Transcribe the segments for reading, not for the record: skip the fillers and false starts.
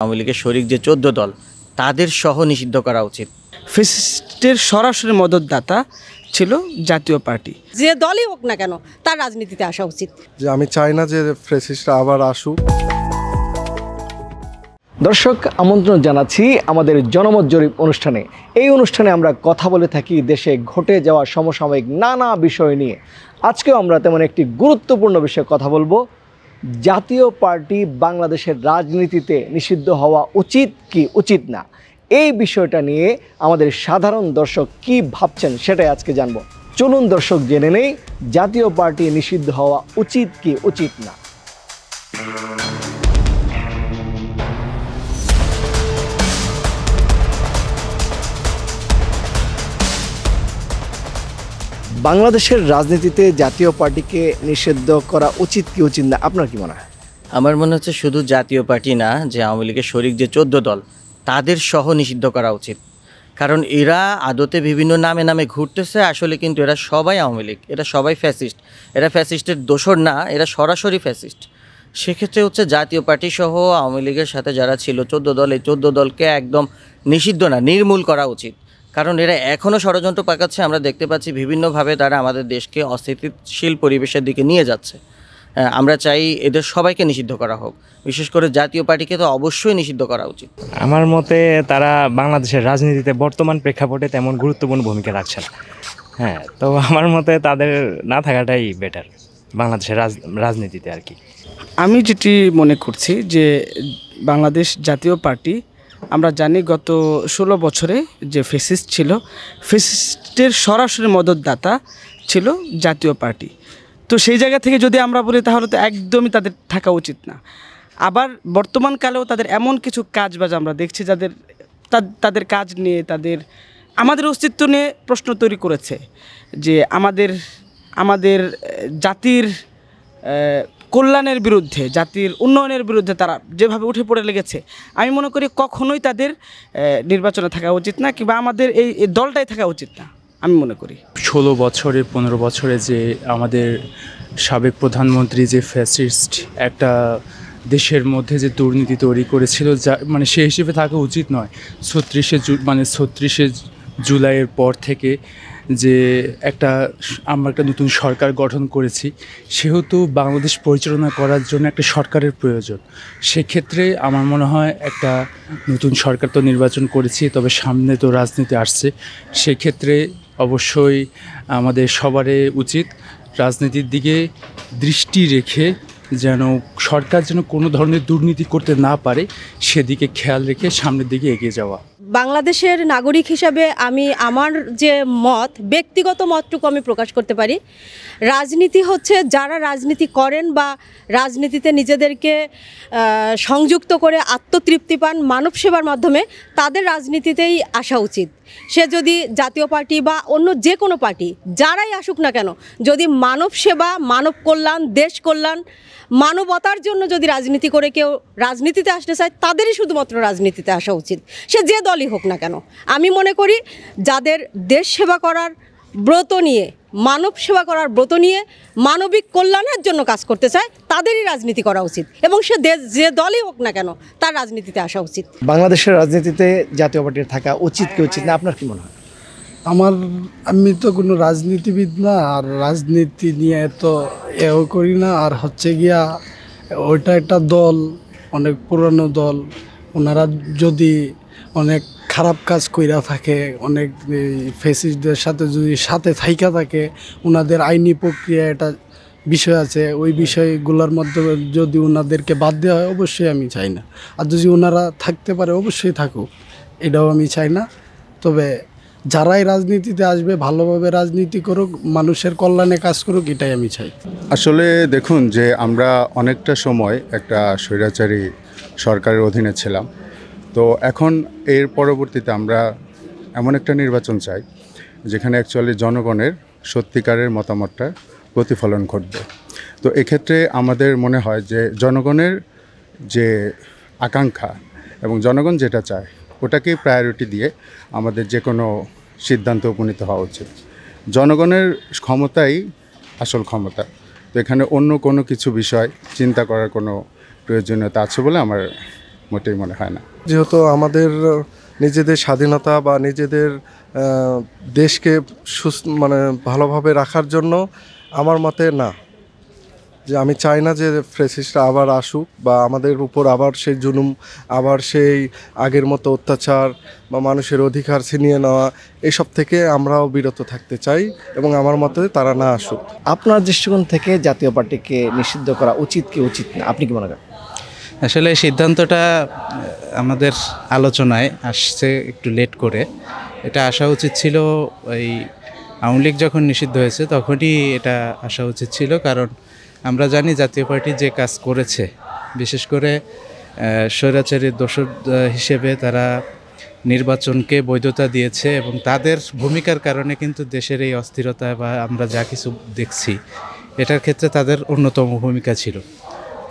আওয়ামী লীগের শরিক যে 14 দল তাদের সহ নিষিদ্ধ করা উচিত। ফ্যাসিস্টের সরাসরি মদতদাতা ছিল জাতীয় পার্টি। যে দলই হোক না কেন তার রাজনীতিতে আসা উচিত। যে আমি চাই না যে ফ্যাসিস্টরা আবার আসুক। দর্শক, আমন্ত্রণ জানাচ্ছি আমাদের জনমত জরিপ অনুষ্ঠানে। এই অনুষ্ঠানে আমরা কথা বলে থাকি দেশে ঘটে যাওয়া সমসাময়িক নানা বিষয় নিয়ে। আজকেও আমরা তেমন একটি গুরুত্বপূর্ণ বিষয়ে কথা বলবো। জাতীয় পার্টি বাংলাদেশের রাজনীতিতে নিষিদ্ধ হওয়া উচিত কি উচিত না, এই বিষয়টা নিয়ে আমাদের সাধারণ দর্শক কি ভাবছেন সেটাই আজকে জানবো। চলুন দর্শক, জেনে নেই জাতীয় পার্টি নিষিদ্ধ হওয়া উচিত কি উচিত না। বাংলাদেশের রাজনীতিতে জাতীয় পার্টিকে নিষিদ্ধ করা উচিত কি উচিত না, আপনার কি মনে হয়? আমার মনে হচ্ছে শুধু জাতীয় পার্টি না, যে আওয়ামী লীগের শরিক যে 14 দল তাদের সহ নিষিদ্ধ করা উচিত। কারণ এরা আদতে বিভিন্ন নামে নামে ঘুরতেছে, আসলে কিন্তু এরা সবাই আওয়ামী লীগ, এরা সবাই ফ্যাসিস্ট। এরা ফ্যাসিস্টের দোসর না, এরা সরাসরি ফ্যাসিস্ট। সেক্ষেত্রে হচ্ছে জাতীয় পার্টি সহ আওয়ামী লীগের সাথে যারা ছিল 14 দল, এই 14 দলকে একদম নিষিদ্ধ না, নির্মূল করা উচিত। কারণ এরা এখনও ষড়যন্ত্র পাকাচ্ছে। আমরা দেখতে পাচ্ছি বিভিন্নভাবে তারা আমাদের দেশকে অস্থিতিশীল পরিবেশের দিকে নিয়ে যাচ্ছে। আমরা চাই এদের সবাইকে নিষিদ্ধ করা হোক, বিশেষ করে জাতীয় পার্টিকে তো অবশ্যই নিষিদ্ধ করা উচিত। আমার মতে তারা বাংলাদেশের রাজনীতিতে বর্তমান প্রেক্ষাপটে তেমন গুরুত্বপূর্ণ ভূমিকা রাখছে না। তো আমার মতে তাদের না থাকাটাই বেটার বাংলাদেশের রাজনীতিতে আর কি। আমি যেটি মনে করছি যে বাংলাদেশ জাতীয় পার্টি, আমরা জানি গত 16 বছরে যে ফ্যাসিস্ট ছিল, ফ্যাসিস্টের সরাসরি মদতদাতা ছিল জাতীয় পার্টি। তো সেই জায়গা থেকে যদি আমরা বলি তাহলে তো একদমই তাদের থাকা উচিত না। আবার বর্তমানকালেও তাদের এমন কিছু কাজবাজ আমরা দেখছি তাদের কাজ নিয়ে আমাদের অস্তিত্ব নিয়ে প্রশ্ন তৈরি করেছে, যে আমাদের জাতির কল্যাণের বিরুদ্ধে, জাতির উন্নয়নের বিরুদ্ধে তারা যেভাবে উঠে পড়ে লেগেছে, আমি মনে করি কখনোই তাদের নির্বাচনে থাকা উচিত না, কিংবা আমাদের এই দলটাই থাকা উচিত না আমি মনে করি। 16 বছরে 15 বছরে যে আমাদের সাবেক প্রধানমন্ত্রী যে ফ্যাসিস্ট একটা দেশের মধ্যে যে দুর্নীতি তৈরি করেছিল, যা সে হিসেবে থাকা উচিত নয়। 36শে জুলাইয়ের পর থেকে যে আমরা একটা নতুন সরকার গঠন করেছি, সেহেতু বাংলাদেশ পরিচালনা করার জন্য একটা সরকারের প্রয়োজন। সেক্ষেত্রে আমার মনে হয় একটা নতুন সরকার তো নির্বাচন করেছি, তবে সামনে তো রাজনীতি আসছে। সেক্ষেত্রে অবশ্যই আমাদের সবারই উচিত রাজনীতির দিকে দৃষ্টি রেখে যেন সরকার যেন কোনো ধরনের দুর্নীতি করতে না পারে, সেদিকে খেয়াল রেখে সামনের দিকে এগিয়ে যাওয়া। বাংলাদেশের নাগরিক হিসাবে আমি আমার যে মত, ব্যক্তিগত মতটুকু আমি প্রকাশ করতে পারি। রাজনীতি হচ্ছে যারা রাজনীতি করেন বা রাজনীতিতে নিজেদেরকে সংযুক্ত করে আত্মতৃপ্তি পান মানব সেবার মাধ্যমে, তাদের রাজনীতিতেই আসা উচিত। সে যদি জাতীয় পার্টি বা অন্য যে কোনো পার্টি যারাই আসুক না কেন, যদি মানব সেবা, মানব কল্যাণ, দেশ কল্যাণ, মানবতার জন্য যদি রাজনীতি করে কেউ রাজনীতিতে আসতে চায়, তাদেরই শুধুমাত্র রাজনীতিতে আসা উচিত, সে যে দলই হোক না কেন। আমি মনে করি যাদের দেশ সেবা করার ব্রত নিয়ে, মানব সেবা করার ব্রত নিয়ে মানবিক কল্যাণের জন্য কাজ করতে চায়, তাদেরই রাজনীতি করা উচিত, এবং সে যে দলই হোক না কেন তার রাজনীতিতে আসা উচিত। বাংলাদেশের রাজনীতিতে জাতীয় পার্টির থাকা উচিত কি উচিত না, আপনার কি মনে হয়? আমি তো কোনো রাজনীতিবিদ না, আর রাজনীতি নিয়ে তো এও করি না। আর হচ্ছে গিয়া ওইটা একটা দল, অনেক পুরনো দল, ওনারা যদি অনেক খারাপ কাজ কইরা থাকে, অনেক ফ্যাসিস্টদের সাথে যদি সাথে থাইকা থাকে, ওনাদের আইনি প্রক্রিয়া একটা বিষয় আছে, ওই বিষয়গুলোর মধ্যে যদি ওনাদেরকে বাদ দেওয়া হয়, অবশ্যই আমি চাই না। আর যদি ওনারা থাকতে পারে অবশ্যই থাকুক, এটাও আমি চাই না। তবে যারাই রাজনীতিতে আসবে ভালোভাবে রাজনীতি করুক, মানুষের কল্যাণে কাজ করুক, এটাই আমি চাই। আসলে দেখুন, যে আমরা অনেকটা সময় একটা স্বৈরাচারী সরকারের অধীনে ছিলাম, তো এখন এর পরবর্তীতে আমরা এমন একটা নির্বাচন চাই যেখানে অ্যাকচুয়ালি জনগণের সত্যিকারের মতামতটা প্রতিফলন ঘটবে। তো এক্ষেত্রে আমাদের মনে হয় যে জনগণের যে আকাঙ্ক্ষা এবং জনগণ যেটা চায় ওটাকেই প্রায়োরিটি দিয়ে আমাদের যে কোনো সিদ্ধান্ত উপনীত হওয়া উচিত। জনগণের ক্ষমতাই আসল ক্ষমতা। তো এখানে অন্য কোনো কিছু বিষয় চিন্তা করার কোনো প্রয়োজনীয়তা আছে বলে আমার মোটেই মনে হয় না। যেহেতু আমাদের নিজেদের স্বাধীনতা বা নিজেদের দেশকে মানে ভালোভাবে রাখার জন্য আমার মতে না, যে আমি চাই না যে ফ্যাসিস্টরা আবার আসুক বা আমাদের উপর আবার সেই জুলুম, আবার সেই আগের মতো অত্যাচার বা মানুষের অধিকার ছিনিয়ে নেওয়া, এসব থেকে আমরাও বিরত থাকতে চাই এবং আমার মতে তারা না আসুক। আপনার দৃষ্টিকোণ থেকে জাতীয় পার্টিকে নিষিদ্ধ করা উচিত কি উচিত না, আপনি কি মনে করেন? আসলে সিদ্ধান্তটা আমাদের আলোচনায় আসছে একটু লেট করে। এটা আসা উচিত ছিল ওই আওয়ামী লীগ যখন নিষিদ্ধ হয়েছে তখনই এটা আসা উচিত ছিল, কারণ আমরা জানি জাতীয় পার্টি যে কাজ করেছে, বিশেষ করে স্বৈরাচারীর দোষর হিসেবে তারা নির্বাচনকে বৈধতা দিয়েছে এবং তাদের ভূমিকার কারণে কিন্তু দেশের এই অস্থিরতা বা আমরা যা কিছু দেখছি এটার ক্ষেত্রে তাদের অন্যতম ভূমিকা ছিল।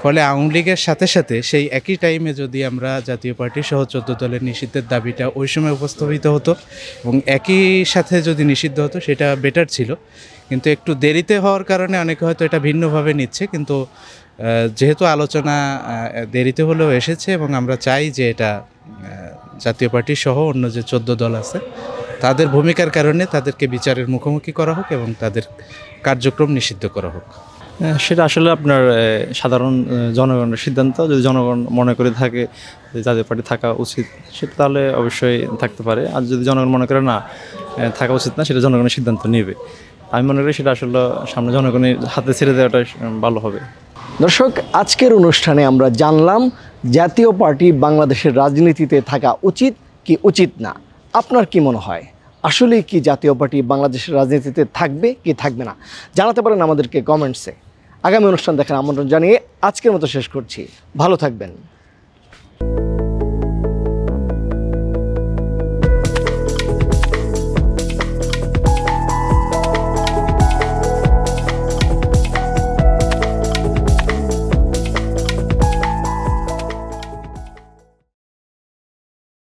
ফলে আওয়ামী লীগের সাথে সাথে সেই একই টাইমে যদি আমরা জাতীয় পার্টি সহ 14 দলের নিষিদ্ধের দাবিটা ওই সময় উপস্থাপিত হতো এবং একই সাথে যদি নিষিদ্ধ হতো সেটা বেটার ছিল, কিন্তু একটু দেরিতে হওয়ার কারণে অনেকে হয়তো এটা ভিন্নভাবে নিচ্ছে। কিন্তু যেহেতু আলোচনা দেরিতে হলেও এসেছে এবং আমরা চাই যে এটা জাতীয় পার্টি সহ অন্য যে 14 দল আছে তাদের ভূমিকার কারণে তাদেরকে বিচারের মুখোমুখি করা হোক এবং তাদের কার্যক্রম নিষিদ্ধ করা হোক। সেটা আসলে আপনার সাধারণ জনগণের সিদ্ধান্ত। যদি জনগণ মনে করে থাকে যে জাতীয় পার্টি থাকা উচিত, সেটা তাহলে অবশ্যই থাকতে পারে। আর যদি জনগণ মনে করে না থাকা উচিত না, সেটা জনগণের সিদ্ধান্ত নেবে। আমি মনে করি সেটা আসলে সামনে জনগণের হাতে ছেড়ে দেওয়াটাই ভালো হবে। দর্শক, আজকের অনুষ্ঠানে আমরা জানলাম জাতীয় পার্টি বাংলাদেশের রাজনীতিতে থাকা উচিত কি উচিত না। আপনার কি মনে হয়, আসলে কি জাতীয় পার্টি বাংলাদেশের রাজনীতিতে থাকবে কি থাকবে না? জানাতে পারেন আমাদেরকে কমেন্টসে। আগামী অনুষ্ঠান দেখার আমন্ত্রণ জানিয়ে আজকের মতো শেষ করছি। ভালো থাকবেন।